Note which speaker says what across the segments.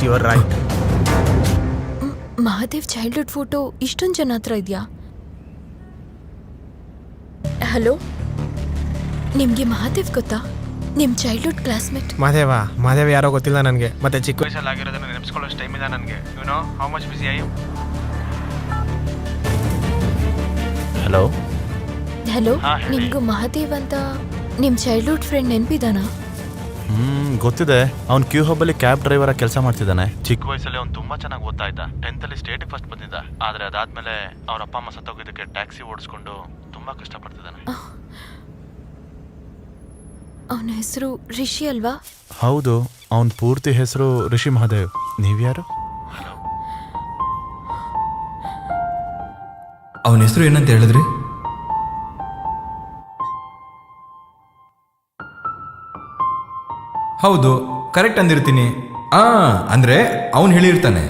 Speaker 1: You are right.
Speaker 2: Mahadev childhood photo ಇಷ್ಟೊಂದು ಜನ ಹತ್ರ ಇದೆಯಾ? ಹಲೋ, ನಿಮ್ಗೆ ಮಹಾದೇವ್ ಗೊತ್ತಾ? ನಿಮ್ ಚೈಲ್ಡ್ಹುಡ್ ಕ್ಲಾಸ್ಮೇಟ್.
Speaker 1: ಮಹಾದೇವ ಯಾರೋ ಗೊತ್ತಿಲ್ಲ ನನಗೆ. ಮತ್ತೆ ಚಿಕ್ಕ ವಯಸ್ಸಲ್ಲಿ ಆಗಿರೋದನ್ನ ನೆನೆಸ್ಕೊಳ್ಳೋಷ್ಟು ಟೈಮ್ ಇಲ್ಲ ನನಗೆ. You know how much busy I am. Hello
Speaker 2: hello, ನಿಮ್ಗೂ ಮಹಾದೇವ್ ಅಂತ ನಿಮ್ ಚೈಲ್ಡ್ಹುಡ್ ಫ್ರೆಂಡ್ ನೆನ್ಪಿದಾನ?
Speaker 3: ಗೊತ್ತಿದೆ. ಅವ್ನು ಕ್ಯೂ ಹಬ್ಬಲ್ಲಿ ಕ್ಯಾಬ್ ಡ್ರೈವರ್ ಆಗಿ ಕೆಲಸ ಮಾಡ್ತಿದ್ದಾನೆ. ಚಿಕ್ಕ ವಯಸ್ಸಲ್ಲಿ ಅವ್ನು ತುಂಬಾ ಚೆನ್ನಾಗಿ ಓದ್ತಾ ಇದ್ದ. 10th ಅಲ್ಲಿ ಸ್ಟೇಟಿಗೆ ಫಸ್ಟ್ ಬಂದಿದ್ದ. ಆದ್ರೆ ಅದಾದ್ಮೇಲೆ ಅವ್ರ ಅಪ್ಪ ಅಮ್ಮ ಸತ್ತೋಗಿದ್ದಕ್ಕೆ ಟ್ಯಾಕ್ಸಿ ಓಡಿಸ್ಕೊಂಡು ತುಂಬಾ ಕಷ್ಟಪಡ್ತಿದ್ದಾನೆ.
Speaker 2: ಅವನ ಹೆಸರು ರಿಷಿ ಅಲ್ವಾ?
Speaker 3: ಹೌದು, ಅವನ ಪೂರ್ತಿ ಹೆಸರು ರಿಷಿ ಮಹಾದೇವ್. ನೀವ್ಯಾರು?
Speaker 4: ಅವನ ಹೆಸರು ಏನಂತ ಹೇಳಿದ್ರಿ? ಹೌದು, ಕರೆಕ್ಟ್ ಅಂದಿರ್ತೀನಿ. ಅಂದ್ರೆ ಅವನು ಹೇಳಿರ್ತಾನೆ.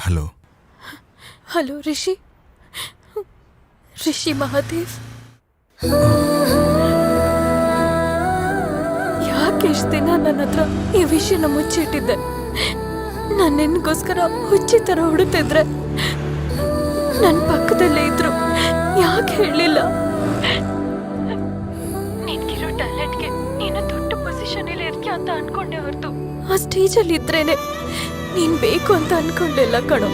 Speaker 4: Hello
Speaker 2: hello, Rishi Mahadev. ಯಾಕೆ ಇಷ್ಟು ದಿನ ನನ್ನ ಹತ್ರ ಈ ವಿಷಯನ ಮುಚ್ಚಿಟ್ಟಿದ್ದೆ? ನಾನು ನಿನ್ಗೋಸ್ಕರ ಹುಚ್ಚಿ ಥರ ಹುಡುಕ್ತಿದ್ರೆ ನನ್ನ ಪಕ್ಕದಲ್ಲೇ ಇದ್ರು, ಯಾಕೆ ಹೇಳಲಿಲ್ಲ? ನಿನ್ಗಿರೋ ಟ್ಯಾಲೆಂಟ್ಗೆ ನೀನು ದೊಡ್ಡ ಪೊಸಿಷನಲ್ಲಿ ಇರ್ತೀಯ ಅಂತ ಅನ್ಕೊಂಡೆ ಹೊರತು ಆ ಸ್ಟೇಜಲ್ಲಿ ಇದ್ರೇನೆ ನೀನ್ ಬೇಕು ಅಂತ ಅನ್ಕೊಂಡಿಲ್ಲ ಕಣೋ.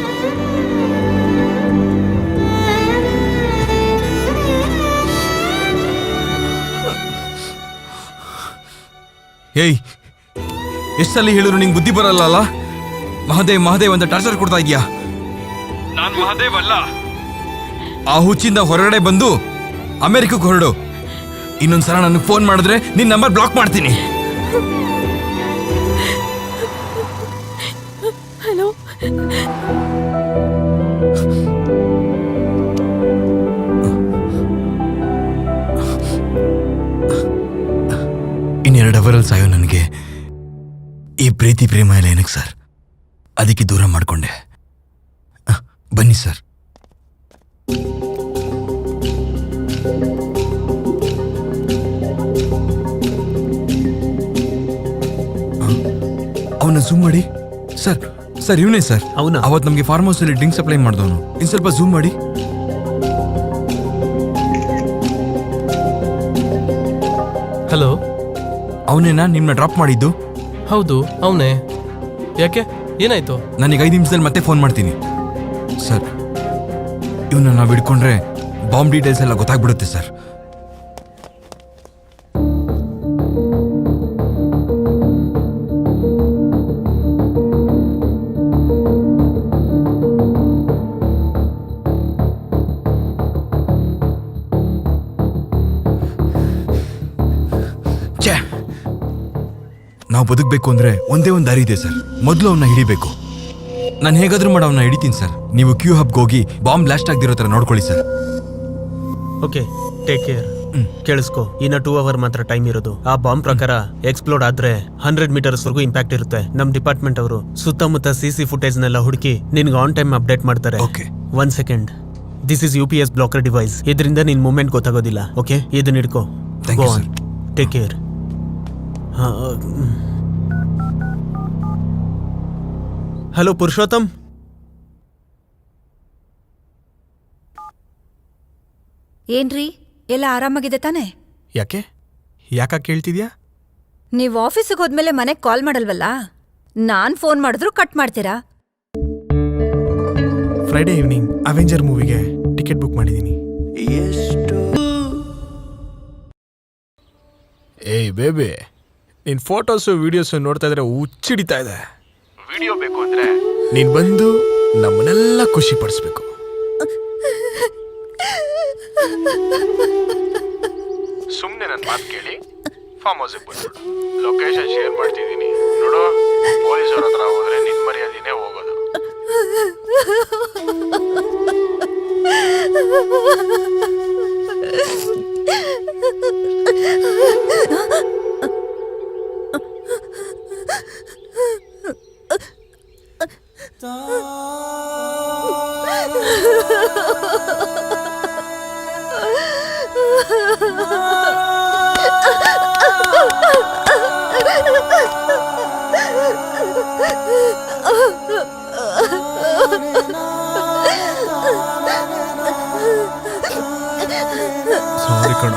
Speaker 4: ಏಯ್, ಎಷ್ಟಲ್ಲಿ ಹೇಳಿದ್ರು ನಿಂಗೆ ಬುದ್ಧಿ ಬರಲ್ಲ. ಮಹಾದೇವ್ ಅಂತ ಟಾರ್ಚರ್ ಕೊಡ್ತಾ ಇದೀಯಾ? ನಾನು ಮಹಾದೇವ್ ಅಲ್ಲ. ಆ ಹುಚ್ಚಿಂದ ಹೊರಗಡೆ ಬಂದು ಅಮೆರಿಕಕ್ಕೆ ಹೊರಡು. ಇನ್ನೊಂದ್ಸಲ ನನಗೆ ಫೋನ್ ಮಾಡಿದ್ರೆ ನಿನ್ನ ನಂಬರ್ ಬ್ಲಾಕ್ ಮಾಡ್ತೀನಿ.
Speaker 2: ಹಲೋ,
Speaker 4: ಇನ್ನೆರಡು ಅವರಲ್ಲಿ ಸಾಯೋ ನನಗೆ ಈ ಪ್ರೀತಿ ಪ್ರೇಮ ಎಲ್ಲ ಏನಕ್ಕೆ ಸರ್? ಅದಕ್ಕೆ ದೂರ ಮಾಡಿಕೊಂಡೆ. ಬನ್ನಿ ಸರ್. ಅವನ ಝೂಮ್ ಮಾಡಿ ಸರ್. ಇವನೇ ಸರ್. ಅವತ್ತು ನಮಗೆ ಫಾರ್ಮ್ ಹೌಸ್ ಅಲ್ಲಿ ಡ್ರಿಂಕ್ ಸಪ್ಲೈ ಮಾಡಿದವನು. ಇನ್ನು ಸ್ವಲ್ಪ ಝೂಮ್ ಮಾಡಿ.
Speaker 1: ಹಲೋ,
Speaker 4: ಅವನೇನಾ ನಿಮ್ಮನ್ನ ಡ್ರಾಪ್ ಮಾಡಿದ್ದು?
Speaker 1: ಹೌದು ಅವನೇ. ಯಾಕೆ, ಏನಾಯ್ತು?
Speaker 4: ನನಗೆ 5 ನಿಮಿಷದಲ್ಲಿ ಮತ್ತೆ ಫೋನ್ ಮಾಡ್ತೀನಿ ಸರ್. ಇವನ್ನ ನಾವು ಹಿಡ್ಕೊಂಡ್ರೆ ಬಾಂಬ್ ಡೀಟೇಲ್ಸ್ ಎಲ್ಲ ಗೊತ್ತಾಗ್ಬಿಡುತ್ತೆ ಸರ್. ನಾವು ಬದುಕಬೇಕು ಅಂದ್ರೆ ಒಂದೇ ಒಂದು ದಾರಿ ಇದೆ ಸರ್. ಮೊದಲು ಅವನ್ನ ಹಿಡಿಬೇಕು. ನಾನು ಹೇಗಾದ್ರೂ ಮಾಡಿ ಅವನ್ನ ಹಿಡಿತೀನಿ ಸರ್. ನೀವು ಕ್ಯೂ ಹಬ್ಗೆ ಹೋಗಿ ಬಾಂಬ್ ಬ್ಲಾಸ್ಟ್ ಆಗದಿರೋ ತರ ನೋಡ್ಕೊಳ್ಳಿ ಸರ್.
Speaker 1: Okay, take care. ಕೇಳಿಸ್ಕೊ, ಇನ್ನ 2 ಅವರ್ ಮಾತ್ರ ಟೈಮ್ ಇರೋದು. ಆ ಬಾಂಬ್ ಪ್ರಕಾರ ಎಕ್ಸ್ಪ್ಲೋಡ್ ಆದ್ರೆ 100 ಮೀಟರ್ಸ್ ವರೆಗೂ ಇಂಪ್ಯಾಕ್ಟ್ ಇರುತ್ತೆ. ನಮ್ ಡಿಪಾರ್ಟ್ಮೆಂಟ್ ಅವರು ಸುತ್ತಮುತ್ತ CC ಫುಟೇಜ್ ನೆಲ್ಲ ಹುಡುಕಿ ನಿನ್ಗೆ ಆನ್ ಟೈಮ್ ಅಪ್ಡೇಟ್ ಮಾಡ್ತಾರೆ.
Speaker 4: Okay,
Speaker 1: 1 second. This is UPS blocker device. ಇದರಿಂದ ನಿನ್ ಮೂವ್ಮೆಂಟ್ ಗೊತ್ತಾಗೋದಿಲ್ಲ. ಓಕೆ, ಇದನ್ನ ಹಿಡ್ಕೋ. Take care. ಹಲೋ ಪುರುಷೋತ್ತಮ್.
Speaker 5: ಏನ್ರಿ, ಎಲ್ಲ ಆರಾಮಾಗಿದೆ ತಾನೆ?
Speaker 1: ಯಾಕ ಕೇಳ್ತಿದ್ಯಾ?
Speaker 5: ನೀವ್ ಆಫೀಸಿಗೆ ಹೋದ್ಮೇಲೆ ಮನೆಗ್ ಕಾಲ್ ಮಾಡಲ್ವಲ್ಲ? ನಾನ್ ಫೋನ್ ಮಾಡಿದ್ರು ಕಟ್ ಮಾಡ್ತೀರಾ?
Speaker 1: ಫ್ರೈಡೇ ಈವ್ನಿಂಗ್ ಅವೆಂಜರ್ ಮೂವಿಗೆ ಟಿಕೆಟ್ ಬುಕ್ ಮಾಡಿದೀನಿ. ಏಯ್ ಬೇಬಿ, ನಿನ್ ಫೋಟೋಸು ವಿಡಿಯೋಸು ನೋಡ್ತಾ ಇದ್ರೆ ಹುಚ್ಚಿಡಿತಾ ಇದೆ. ವಿಡಿಯೋ ಬೇಕು ಅಂದ್ರೆ ನೀನ್ ಬಂದು ನಮ್ಮನ್ನೆಲ್ಲ ಖುಷಿ ಪಡಿಸ್ಬೇಕು. ಸುಮ್ನೆ ನನ್ನ ಮಾತು ಕೇಳಿ ಫಾರ್ಮ್ ಹೌಸ್ಗೆ ಬಂದ್ಬಿಡು. ಲೊಕೇಶನ್ ಶೇರ್ ಮಾಡ್ತಿದ್ದೀನಿ ನೋಡು. ಪೊಲೀಸವ್ರ ಹತ್ರ ಹೋದ್ರೆ ನಿನ್ ಮರ್ಯಾದಿನೇ ಹೋಗೋದು.
Speaker 3: ಸಾರಿ ಕಣ,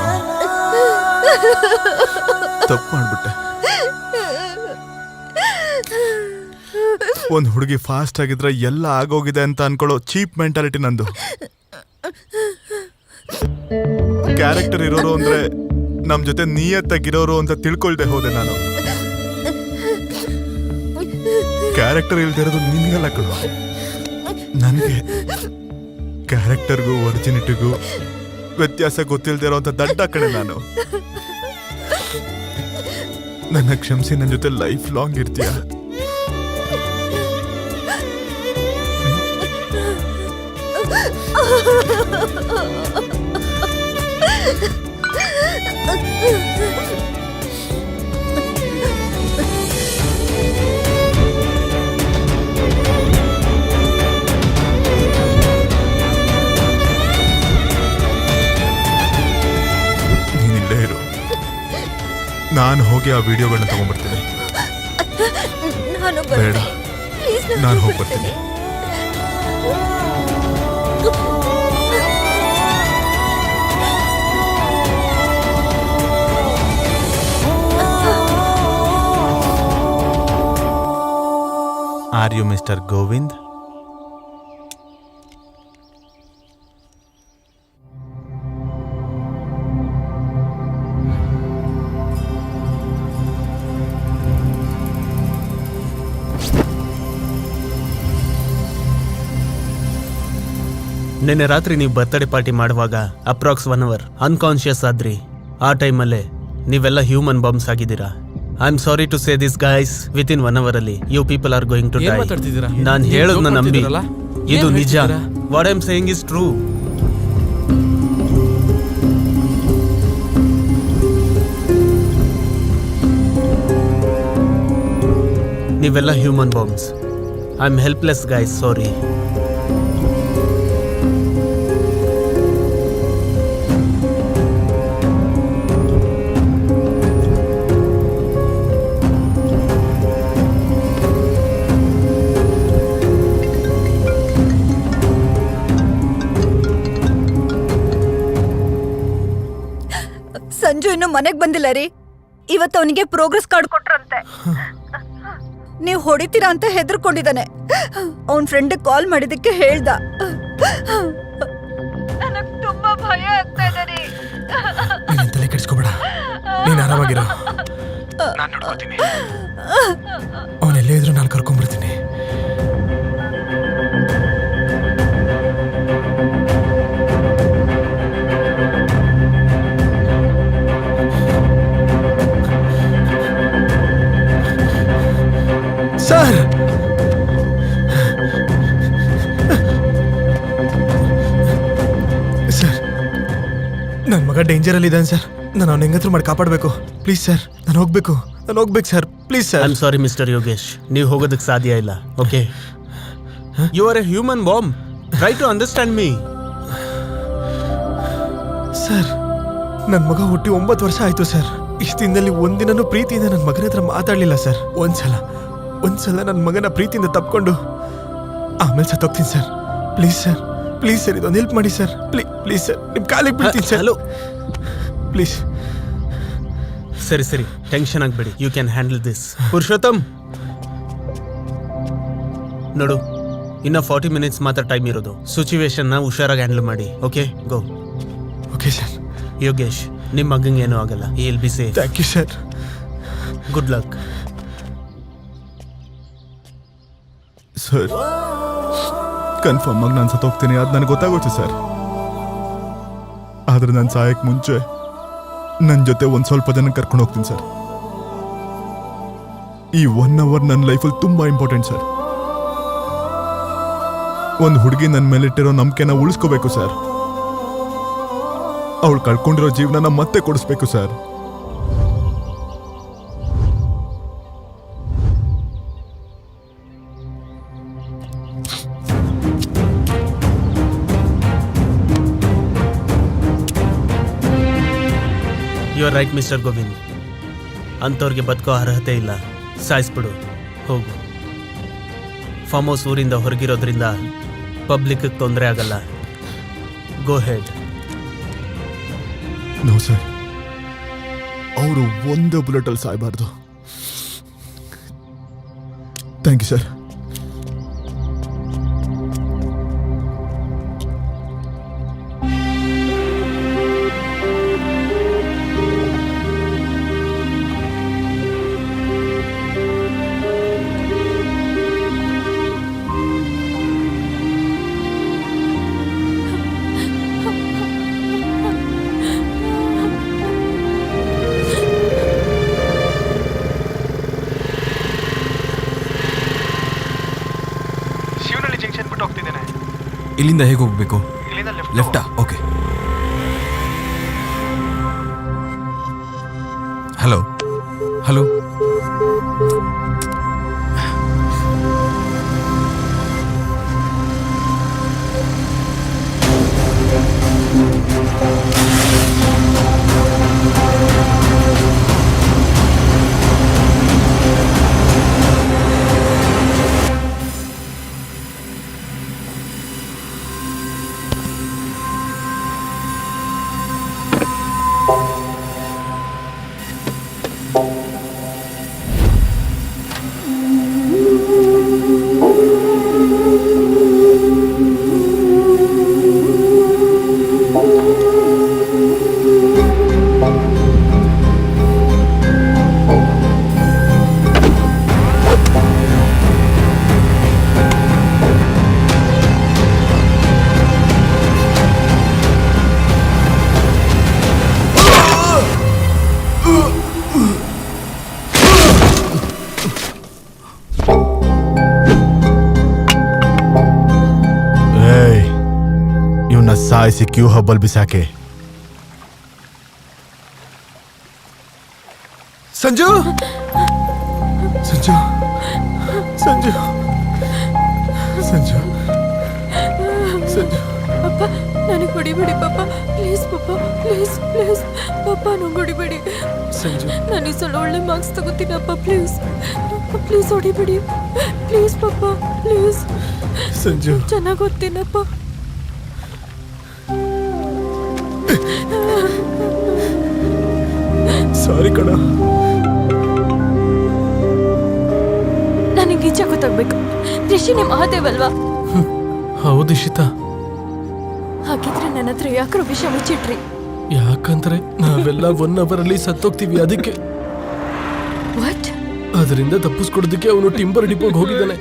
Speaker 3: ತಪ್ಪು ಮಾಡ್ಬಿಟ್ಟೆ. ಒಂದ್ ಹುಡುಗಿ ಫಾಸ್ಟ್ ಆಗಿದ್ರೆ ಎಲ್ಲ ಆಗೋಗಿದೆ ಅಂತ ಅನ್ಕೊಳ್ಳೋ ಚೀಪ್ ಮೆಂಟಾಲಿಟಿ ನಂದು. ಕ್ಯಾರೆಕ್ಟರ್ ಇರೋರು ಅಂದ್ರೆ ನಮ್ ಜೊತೆ ನಿಯತ್ತಾಗಿರೋರು ಅಂತ ತಿಳ್ಕೊಳ್ದೆ ಹೋದೆ ನಾನು. ಕ್ಯಾರೆಕ್ಟರ್ ಇಲ್ದಿರೋದು ನಿನ್ಗಲ್ಲ ಕಣ, ನನ್ಗೆ. ಕ್ಯಾರೆಕ್ಟರ್ಗೂ ಒರಿಜಿನಿಟಿಗೂ ವ್ಯತ್ಯಾಸ ಗೊತ್ತಿಲ್ದಿರೋ ಅಂತ ದಡ್ಡ ಕಡೆ ನಾನು. ನನ್ನ ಕ್ಷಮಿಸಿ, ನನ್ನ ಜೊತೆ ಲೈಫ್ ಲಾಂಗ್ ಇರ್ತೀಯ. ನೀನಿಲ್ಲೇ ಇರು, ನಾನು ಹೋಗಿ ಆ ವಿಡಿಯೋಗಳನ್ನ ತಗೊಂಡ್ಬರ್ತೀನಿ.
Speaker 5: ನಾನು
Speaker 3: ಬೇಡ,
Speaker 5: ಬರ್ತೀನಿ. Please,
Speaker 3: ನಾನು ಹೋಗ್ಬರ್ತೀನಿ. Are you Mr. Govind?
Speaker 1: ನಿನ್ನೆ ರಾತ್ರಿ ನೀವು ಬರ್ತ್ಡೇ ಪಾರ್ಟಿ ಮಾಡುವಾಗ ಅಪ್ರಾಕ್ಸ್ 1 hour ಅನ್ಕಾನ್ಶಿಯಸ್ ಆದ್ರಿ. ಆ ಟೈಮಲ್ಲೇ ನೀವೆಲ್ಲ ಹ್ಯೂಮನ್ ಬಾಂಬ್ಸ್ ಆಗಿದ್ದೀರಾ. I am sorry to say this guys, within 1 hour ಅಲ್ಲಿ you people are going to die. ನಾನು ಹೇಳೋದನ್ನ ನಂಬಿ, ಇದು ನಿಜ. What I am saying is true. ನೀವೆಲ್ಲ human bombs. I am helpless guys, sorry.
Speaker 5: Sanju ಇನ್ನು ಮನೆಗ್ ಬಂದಿಲ್ಲ ರೀ. ಇವತ್ತು ಅವನಿಗೆ ಪ್ರೋಗ್ರೆಸ್ ಕಾರ್ಡ್ ಕೊಟ್ರಂತೆ. ನೀವು ಹೊಡಿತೀರಾ ಅಂತ ಹೆದರ್ಕೊಂಡಿದ್ದಾನೆ. ಅವನ್ ಫ್ರೆಂಡ್ ಕಾಲ್ ಮಾಡಿದಕ್ಕೆ ಹೇಳ್ದ. ನನಗ್ ತುಂಬಾ ಭಯ ಆಗ್ತಾ ಇದೆ ರೀ.
Speaker 4: ನೀನ್ ತಲೆ ಕೆಡಿಸ್ಕೋಬೇಡ, ನೀನ್ ಆರಾಮಾಗಿರೋ. ನಾನು ನೋಡ್ಕೋತೀನಿ. ಅವನೆಲ್ಲೇ ಇದ್ರು ನಾನು ಕರ್ಕೊಂಡ್ಬರ್ತೀನಿ. ಸರ್, ಸರ್, ನನ್ನ ಮಗ ಡೇಂಜರ್ ಅಲ್ಲಿ ಇದ್ದಾನೆ ಸರ್. ನಾನು ಅವ್ನ ಹೆಂಗತ್ರ ಮಾಡಿ ಕಾಪಾಡಬೇಕು. ಪ್ಲೀಸ್ ಸರ್, ನಾನು ಹೋಗ್ಬೇಕು sir. Please sir.
Speaker 1: I am sorry mister Yogesh, ನೀವು ಹೋಗೋದಕ್ಕೆ ಸಾಧ್ಯ ಇಲ್ಲ. Okay, you are a human bomb. Try to understand me.
Speaker 4: Sir, ನನ್ನ ಮಗ ಹುಟ್ಟಿ 9 ವರ್ಷ ಆಯ್ತು ಸರ್. ಇಷ್ಟು ದಿನದಲ್ಲಿ ಒಂದಿನನೂ ಪ್ರೀತಿಯಿಂದ ನನ್ನ ಮಗನ ಹತ್ರ ಮಾತಾಡಲಿಲ್ಲ ಸರ್. ಒಂದ್ಸಲ ನನ್ನ ಮಗನ ಪ್ರೀತಿಯಿಂದ ತಪ್ಕೊಂಡು ಆಮೇಲೆ ಸತ್ತೋಗ್ತೀನಿ ಸರ್. ಪ್ಲೀಸ್ ಸರ್, ಇದೊಂದು ಹೆಲ್ಪ್ ಮಾಡಿ ಸರ್. ಪ್ಲೀಸ್ ಸರ್, ನಿಮ್ಮ ಕಾಲಿಗೆ ಬೀಳ್ತೀನಿ ಸರ್.
Speaker 1: Hello,
Speaker 4: please.
Speaker 1: ಸರಿ, ಟೆನ್ಷನ್ ಆಗಬೇಡಿ. You can handle this. Purushottam, ನೋಡು, ಇನ್ನ 40 minutes ಮಾತ್ರ ಟೈಮ್ ಇರೋದು. ಸಿಚುವೇಶನ್ನ ಹುಷಾರಾಗಿ ಹ್ಯಾಂಡಲ್ ಮಾಡಿ. Okay, go.
Speaker 4: Okay sir.
Speaker 1: Yogesh, ನಿಮ್ಮ ಮಗಂಗೆ ಏನೂ ಆಗಲ್ಲ. He will be safe.
Speaker 4: Thank you sir.
Speaker 1: Good luck.
Speaker 3: Sir, confirm ಆಗಿ ನಾನು ಸತ್ತೋಗ್ತೀನಿ, ಅದು ನನಗೆ ಗೊತ್ತಾಗುತ್ತೆ ಸರ್. ಆದ್ರೆ ನಾನು ಸಾಯಕ್ಕೆ ಮುಂಚೆ ನನ್ನ ಜೊತೆ ಒಂದು ಸ್ವಲ್ಪ ಜನ ಕರ್ಕೊಂಡು ಹೋಗ್ತೀನಿ ಸರ್. ಈ 1 hour ನನ್ನ ಲೈಫಲ್ಲಿ ತುಂಬಾ ಇಂಪಾರ್ಟೆಂಟ್ ಸರ್. ಒಂದು ಹುಡುಗಿ ನನ್ನ ಮೇಲಿಟ್ಟಿರೋ ನಂಬಿಕೆನ ಉಳಿಸ್ಕೋಬೇಕು ಸರ್. ಅವಳು ಕಳ್ಕೊಂಡಿರೋ ಜೀವನನ ಮತ್ತೆ ಕೊಡಿಸ್ಬೇಕು sir.
Speaker 1: You are right mister Govind. ಅಂಥವ್ರಿಗೆ ಬದುಕೋ ಅರ್ಹತೆ ಇಲ್ಲ. ಸಾಯಿಸ್ಬಿಡು, ಹೋಗು. ಫಾರ್ಮ್ ಹೌಸ್ ಊರಿಂದ ಹೊರಗಿರೋದ್ರಿಂದ ಪಬ್ಲಿಕ್ಗೆ ತೊಂದರೆ ಆಗಲ್ಲ. ಗೋ ಹೆಡ್.
Speaker 6: ನೋ ಸರ್, ಅವರು ಒಂದೇ ಬುಲೆಟಲ್ಲಿ ಸಾಯಬಾರ್ದು. Thank you sir.
Speaker 3: Shivanahalli junction ಬಿಟ್ಟು ಹೋಗ್ತಿದ್ದೇನೆ.
Speaker 4: ಇಲ್ಲಿಂದ ಹೇಗೆ ಹೋಗ್ಬೇಕು?
Speaker 3: ಇಲ್ಲಿಂದ
Speaker 4: ಲೆಫ್ಟಾ? ಓಕೆ. ಹಲೋ ಹಲೋ,
Speaker 6: ಇವನ್ನ ಸಾಯಿಸಿ ಕ್ಯೂ ಹಬ್ಬಲ್ ಬಿಸಾಕೆ. ಸಂಜು ಸಂಜು ಸಂಜು ಸಂಜು ಸಂಜು
Speaker 2: ಪಪ್ಪ ನನಗೆ ಹೊಡಿಬೇಡಿ ಪಪ್ಪ, ಪ್ಲೀಸ್ ಪಪ್ಪ, ಪ್ಲೀಸ್ ಪ್ಲೀಸ್ ಪಪ್ಪ, ನಂಗೆ ಹೊಡಿಬೇಡಿ.
Speaker 6: ಸಂಜು
Speaker 2: ನಾನು ಈ ಸಲ ಒಳ್ಳೆ ಮಾರ್ಕ್ಸ್ ತಗೋತೀನಪ್ಪ, ಪ್ಲೀಸ್ ಪ್ಲೀಸ್ ಹೊಡಿಬೇಡಿ, ಪ್ಲೀಸ್ ಪಪ್ಪ, ಪ್ಲೀಸ್.
Speaker 6: ಸಂಜು
Speaker 2: ಚೆನ್ನಾಗಿ ಓದ್ತೀನಪ್ಪ.
Speaker 6: ಸಾರಿ ಕಣ.
Speaker 2: ನನಗೆ ಈಚೆ ಗೊತ್ತಾಗ್ಬೇಕು. ರಿಷಿನಿ ಮಹಾದೇವ್ ಅಲ್ವಾ?
Speaker 7: ಹೌದು ಇಶಿತಾ.
Speaker 2: ಹಾಗಿದ್ರೆ ನನ್ನ ಹತ್ರ ಯಾಕ್ರೋ ವಿಷಯ ಮುಚ್ಚಿಟ್ರಿ?
Speaker 7: ಯಾಕಂದ್ರೆ ನಾವೆಲ್ಲ 1 hour ಅಲ್ಲಿ ಸತ್ತೋಗ್ತೀವಿ, ಅದಕ್ಕೆ.
Speaker 2: ವಾಟ್?
Speaker 7: ಅದರಿಂದ ತಪ್ಪಿಸ್ಕೊಡೋದಕ್ಕೆ ಅವನು ಟಿಂಬರ್ ಡಿಪೋಗೆ ಹೋಗಿದ್ದಾನೆ.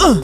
Speaker 4: ಹೇಳಲು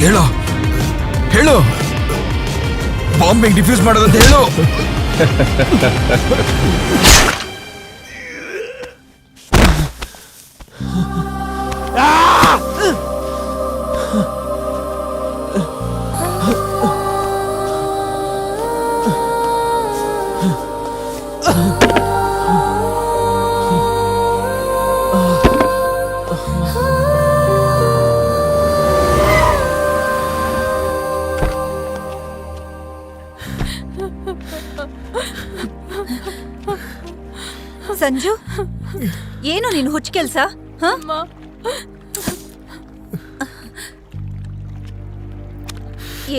Speaker 4: ಹೇಳು ಹೇಳು ಬಾಂಬಿಂಗ್ ಡಿಫ್ಯೂಸ್ ಮಾಡೋದಂತ ಹೇಳು.
Speaker 5: ಸಂಜು, ಏನು ನೀನು ಹುಚ್ಚ ಕೆಲ್ಸ?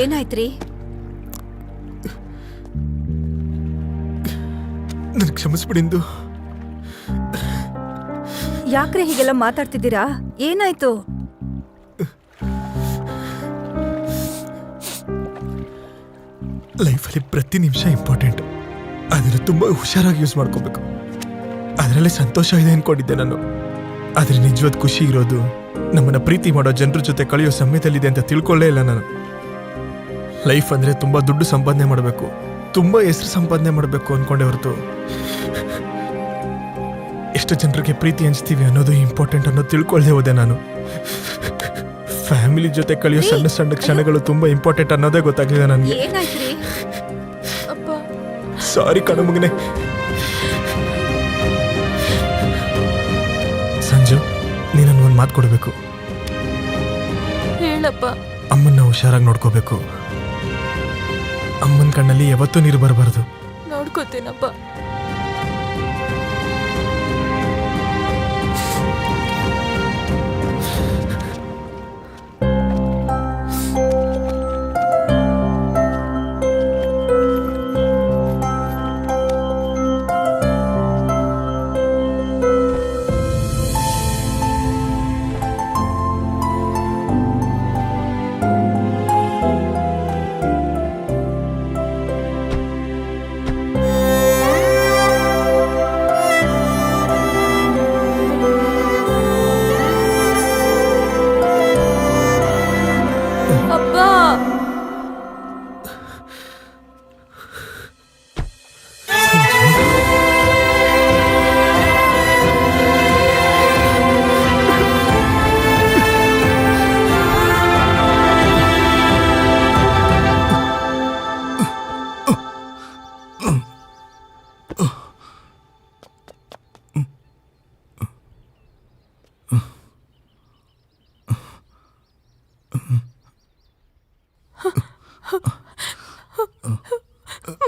Speaker 5: ಏನಾಯ್ತ್ರಿ?
Speaker 7: ನನ್ ಕ್ಷಮಿಸ್ಬಿಡಿಂದು.
Speaker 5: ಯಾಕ್ರೆ ಹೀಗೆಲ್ಲ ಮಾತಾಡ್ತಿದ್ದೀರಾ? ಏನಾಯ್ತು?
Speaker 7: ಲೈಫಲ್ಲಿ ಪ್ರತಿ ನಿಮಿಷ ಇಂಪಾರ್ಟೆಂಟ್. ಅದನ್ನ ತುಂಬಾ ಹುಷಾರಾಗಿ ಯೂಸ್ ಮಾಡ್ಕೋಬೇಕು. ಅದರಲ್ಲೇ ಸಂತೋಷ ಇದೆ ಅನ್ಕೊಂಡಿದ್ದೆ ನಾನು. ಆದ್ರೆ ನಿಜವಾದ ಖುಷಿ ಇರೋದು ನಮ್ಮನ್ನ ಪ್ರೀತಿ ಮಾಡೋ ಜನರ ಜೊತೆ ಕಳೆಯೋ ಸಮಯದಲ್ಲಿದೆ ಅಂತ ತಿಳ್ಕೊಳ್ಳೇ ಇಲ್ಲ ನಾನು. ಲೈಫ್ ಅಂದ್ರೆ ತುಂಬಾ ದುಡ್ಡು ಸಂಪಾದನೆ ಮಾಡಬೇಕು, ತುಂಬಾ ಹೆಸರು ಸಂಪಾದನೆ ಮಾಡಬೇಕು ಅನ್ಕೊಂಡೆ ಹೊರತು ಎಷ್ಟು ಜನರಿಗೆ ಪ್ರೀತಿ ಹಂಚ್ತೀವಿ ಅನ್ನೋದು ಇಂಪಾರ್ಟೆಂಟ್ ಅನ್ನೋದು ತಿಳ್ಕೊಳ್ದೆ ಹೋದೆ ನಾನು. ಫ್ಯಾಮಿಲಿ ಜೊತೆ ಕಳೆಯೋ ಸಣ್ಣ ಸಣ್ಣ ಕ್ಷಣಗಳು ತುಂಬಾ ಇಂಪಾರ್ಟೆಂಟ್ ಅನ್ನೋದೇ ಗೊತ್ತಾಗಲಿಲ್ಲ ನನಗೆ.
Speaker 5: ಏನಾಯ್ತ್ರಿ?
Speaker 7: ಸಾರಿ ಕಣ ಮಗನೆ. ಸಂಜು, ನೀನನ್ನು ಒಂದು ಮಾತು ಕೊಡಬೇಕು.
Speaker 2: ಹೇಳಪ್ಪ.
Speaker 7: ಅಮ್ಮನ್ನ ಹುಷಾರಾಗಿ ನೋಡ್ಕೋಬೇಕು. ಅಮ್ಮನ ಕಣ್ಣಲ್ಲಿ ಯಾವತ್ತೂ ನೀರು ಬರಬಾರ್ದು.
Speaker 2: ನೋಡ್ಕೋತೀನಪ್ಪ.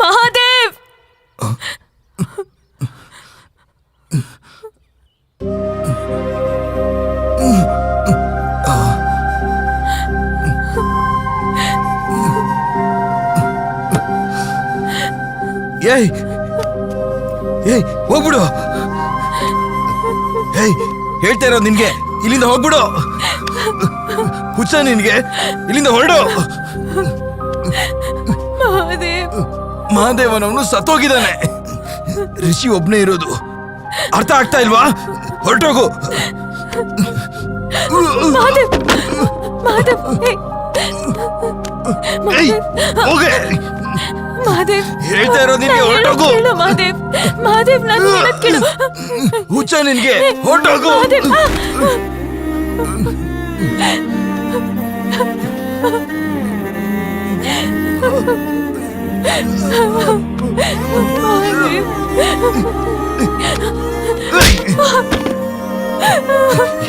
Speaker 2: ಮಹಾದೇವ್,
Speaker 4: ಏಯ್ ಏಯ್ ಹೋಗ್ಬಿಡು. ಏಯ್ ಹೇಳ್ತಾ ಇರೋದು ನಿನ್ಗೆ, ಇಲ್ಲಿಂದ ಹೋಗ್ಬಿಡು. ಹುಚ್ಚ ನಿನ್ಗೆ, ಇಲ್ಲಿಂದ ಹೊರಡು.
Speaker 2: ಮಹಾದೇವ್.
Speaker 4: ಮಹಾದೇವನವನು ಸತ್ತೋಗಿದ್ದಾನೆ. ಋಷಿ ಒಬ್ನೇ ಇರೋದು. ಅರ್ಥ ಆಗ್ತಾ ಇಲ್ವಾ? ಹೊರಟೋಗು.
Speaker 2: ಮಹಾದೇವ್, ಮಹಾದೇವ್,
Speaker 4: ಏಯ್ ಹೋಗೆ.
Speaker 2: ಮಹಾದೇವ್
Speaker 4: ಹೇಳ್ತಾ ಇರೋ ನಿನ್ಗೆ
Speaker 2: ನಾನ್ ಹೇಳೋದ್
Speaker 4: ಹೊರ್ಟೋಗು.
Speaker 2: ಕೇಳು ಮಹಾದೇವ್. ಮಹಾದೇವ್ ನಾನು ಹೇಳೋದ್ ಕೇಳು.
Speaker 4: ಹುಚ್ಚ ನಿನ್ಗೆ ಹೊರ್ಟೋಗು.
Speaker 2: ಮಹಾದೇವ್ ಮಹಾದೇವ್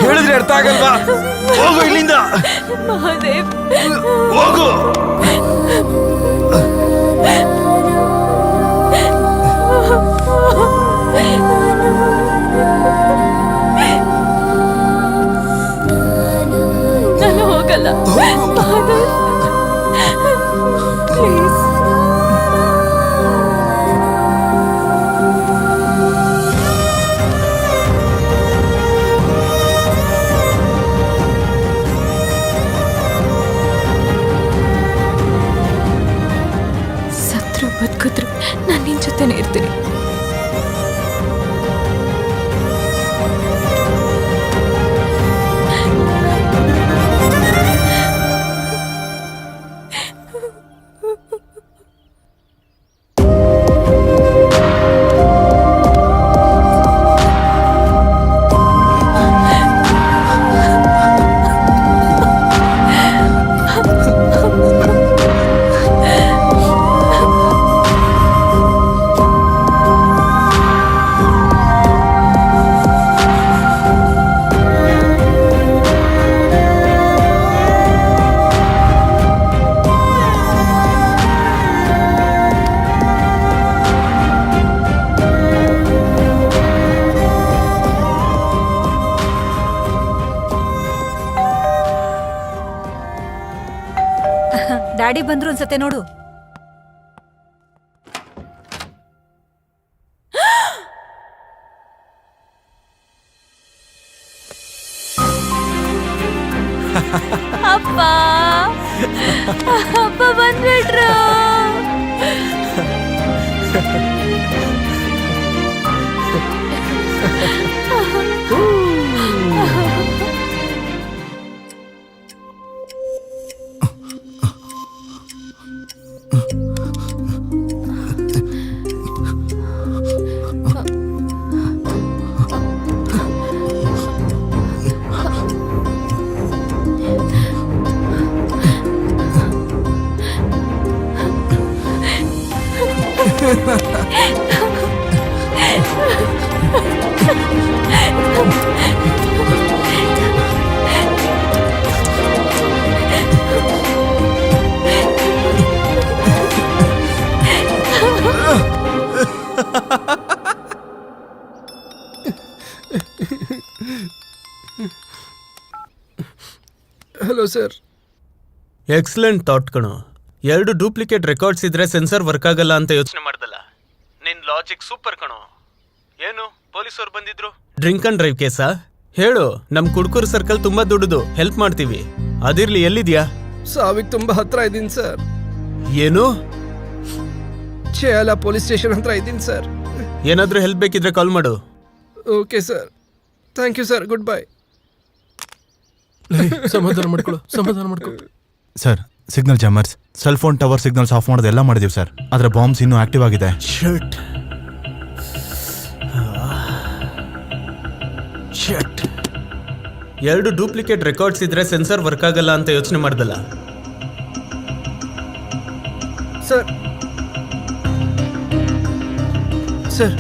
Speaker 4: ಹೇಳಿದ್ರೆ ಅರ್ಥ ಆಗಲ್ವಾ? ಹೋಗು ಇಲ್ಲಿಂದ,
Speaker 2: ಮಹಾದೇವ್
Speaker 4: ಹೋಗು.
Speaker 2: ನಾನು ಹೋಗಲ್ಲ ಮಹಾದೇವ್ ಪ್ಲೀಸ್. ಸತ್ರು ಬದುಕಿದ್ರು ನಾನು ನಿನ್ ಜೊತೆನೇ ಇರ್ತೀನಿ.
Speaker 5: ಡ್ಯಾಡಿ ಬಂದ್ರು ಅನ್ಸತ್ತೆ ನೋಡು.
Speaker 2: ಅಪ್ಪ ಅಪ್ಪ ಬಂದ್ಬಿಟ್ರು.
Speaker 7: Hello sir.
Speaker 1: ಎಕ್ಸಲೆಂಟ್ ಥಾಟ್ ಕಣೋ. 2 ಡೂಪ್ಲಿಕೇಟ್ ರೆಕಾರ್ಡ್ಸ್ ಇದ್ರೆ ಸೆನ್ಸರ್ ವರ್ಕ್ ಆಗಲ್ಲ ಅಂತ ಯೋಚನೆ ಮಾಡ್ದಲ್ಲ. ನಿನ್ ಲಾಜಿಕ್ ಸೂಪರ್ ಕಣೋ. ಏನು ಪೊಲೀಸರು ಬಂದಿದ್ರು? ಡ್ರಿಂಕ್ ಅಂಡ್ ಡ್ರೈವ್ ಕೇಸಾ? ಹೇಳು, ನಮ್ ಕುಡ್ಕೂರ್ ಸರ್ಕಲ್ ತುಂಬಾ ದುಡ್ಡುದು, ಹೆಲ್ಪ್ ಮಾಡ್ತೀವಿ. ಅದಿರ್ಲಿ, ಎಲ್ಲಿದ್ಯಾ?
Speaker 8: ಸಾವಿಗೆ ತುಂಬಾ ಹತ್ರ ಇದ್ದೀನಿ ಸರ್.
Speaker 1: ಏನು?
Speaker 8: ಚೇಲ ಪೊಲೀಸ್ ಸ್ಟೇಷನ್ ಹತ್ರ ಇದ್ದೀನಿ ಸರ್.
Speaker 1: ಏನಾದ್ರೂ ಹೆಲ್ಪ್ ಬೇಕಿದ್ರೆ ಕಾಲ್ ಮಾಡು.
Speaker 8: Okay sir, thank you sir, goodbye.
Speaker 7: ಸಮಾಧಾನ ಮಾಡ್ಕೊಳ್ಳೋ, ಸಮಾಧಾನ ಮಾಡ್ಕೊ.
Speaker 3: Sir, signal jammers, cell phone tower signals off ಮಾಡೋದು ಎಲ್ಲ ಮಾಡಿದೀವಿ ಸರ್. ಆದ್ರೆ ಬಾಂಬ್ಸ್ ಇನ್ನೂ ಆಕ್ಟಿವ್ ಆಗಿದೆ.
Speaker 1: ಶಟ್. 2 ಡೂಪ್ಲಿಕೇಟ್ ರೆಕಾರ್ಡ್ಸ್ ಇದ್ರೆ ಸೆನ್ಸರ್ ವರ್ಕ್ ಆಗಲ್ಲ ಅಂತ ಯೋಚನೆ ಮಾಡ್ದಲ್ಲ.
Speaker 8: ಸರ್ ಸರ್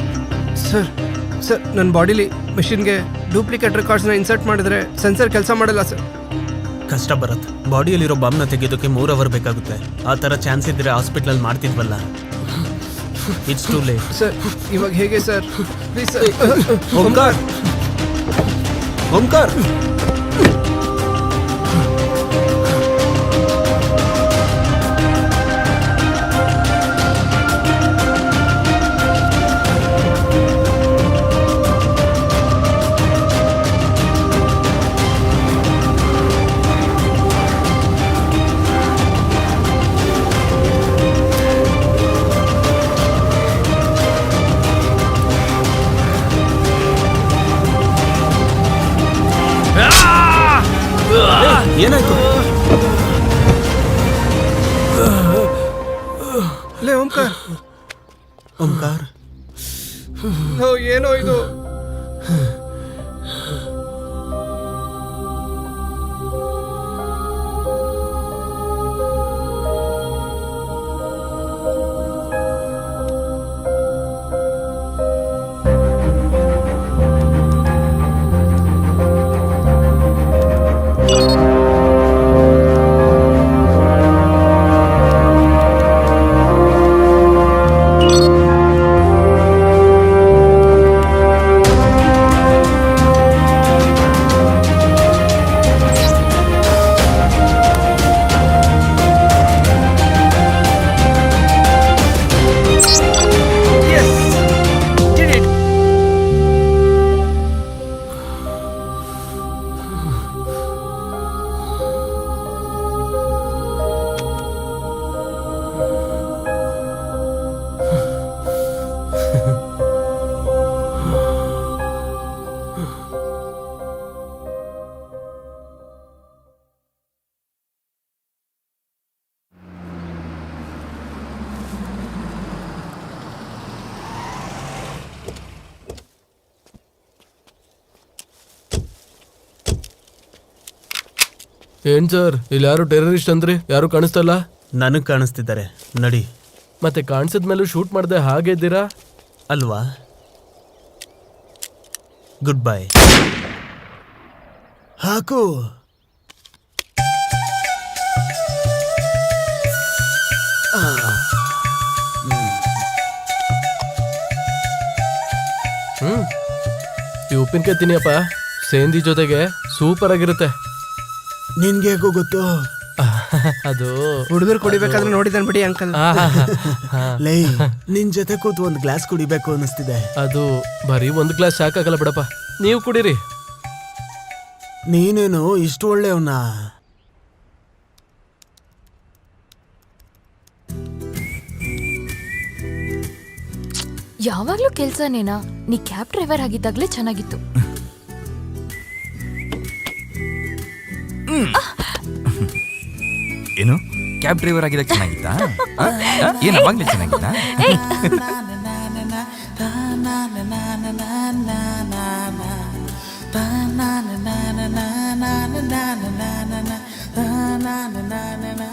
Speaker 8: ಸರ್ ಸರ್ ನನ್ನ ಬಾಡಿಲಿ ಮೆಷಿನ್ಗೆ ಡೂಪ್ಲಿಕೇಟ್ ರೆಕಾರ್ಡ್ಸ್ನ ಇನ್ಸರ್ಟ್ ಮಾಡಿದ್ರೆ ಸೆನ್ಸರ್ ಕೆಲಸ ಮಾಡಲ್ಲ ಸರ್.
Speaker 1: ಕಷ್ಟ ಬರತ್. ಬಾಡಿಯಲ್ಲಿರೋ ಬಾಂಬ್ನ ತೆಗೆಯೋದಕ್ಕೆ 3 ಅವರ್ ಬೇಕಾಗುತ್ತೆ. ಆ ಥರ ಚಾನ್ಸ್ ಇದ್ರೆ ಹಾಸ್ಪಿಟ್ಲಲ್ಲಿ ಮಾಡ್ತಿದ್ವಲ್ಲ. It's too late.
Speaker 8: ಸರ್ ಇವಾಗ ಹೇಗೆ sir? Please sir.
Speaker 1: Omkar, Omkar.
Speaker 4: ಆ!
Speaker 1: ಓಂಕಾರ್
Speaker 8: ಏನೋ ಇದು.
Speaker 9: ಏನ್ ಸರ್ ಇಲ್ಲಿ ಯಾರು ಟೆರರಿಸ್ಟ್ ಅಂದ್ರೆ ಯಾರು ಕಾಣಿಸ್ತಲ್ಲ?
Speaker 1: ನನಗ್ ಕಾಣಿಸ್ತಿದ್ದಾರೆ, ನಡಿ.
Speaker 9: ಮತ್ತೆ ಕಾಣಿಸಿದ್ಮೇಲೂ ಶೂಟ್ ಮಾಡದೆ ಹಾಗೆ ಇದ್ದೀರಾ
Speaker 1: ಅಲ್ವಾ? Good bye. ಹಾಕು.
Speaker 9: ಈ ಉಪ್ಪಿನಕಾಯಿ ತಿನ್ನಿಯಪ್ಪ, ಸೇಂದಿ ಜೊತೆಗೆ ಸೂಪರ್ ಆಗಿರುತ್ತೆ.
Speaker 1: ನಿನ್ಗೆ ಹೇಗೋ ಗೊತ್ತು?
Speaker 9: ಅದು
Speaker 8: ಹುಡುಗರು ಕುಡಿಬೇಕಾದ್ರೆ ನೋಡಿದನ್ ಬಿಡಿ ಅಂಕಲ್.
Speaker 1: ಲೈ, ನಿನ್ ಜೊತೆ ಕೂತು ಒಂದ್ ಗ್ಲಾಸ್ ಕುಡಿಬೇಕು ಅನಿಸ್ತಿದೆ.
Speaker 9: ಅದು ಬರೀ ಒಂದು ಗ್ಲಾಸ್ ಸಾಕಾಗಲ್ಲ ಬಿಡಪ್ಪ, ನೀವು ಕುಡೀರಿ.
Speaker 1: ನೀನೇನು ಇಷ್ಟು ಒಳ್ಳೆಯವನ?
Speaker 2: ಯಾವಾಗ್ಲೂ ಕೆಲ್ಸನೇನಾ? ನೀ ಕ್ಯಾಬ್ ಡ್ರೈವರ್ ಆಗಿದ್ದಾಗ್ಲೇ ಚೆನ್ನಾಗಿತ್ತು.
Speaker 4: ಏನು ಕ್ಯಾಬ್ ಡ್ರೈವರ್ ಆಗಿದ್ದಾಗ ಚೆನ್ನಾಗಿತ್ತಾ? ಏನು ಅವಾಗ್ಲೇ ಚೆನ್ನಾಗಿತ್ತಾ?
Speaker 10: na na na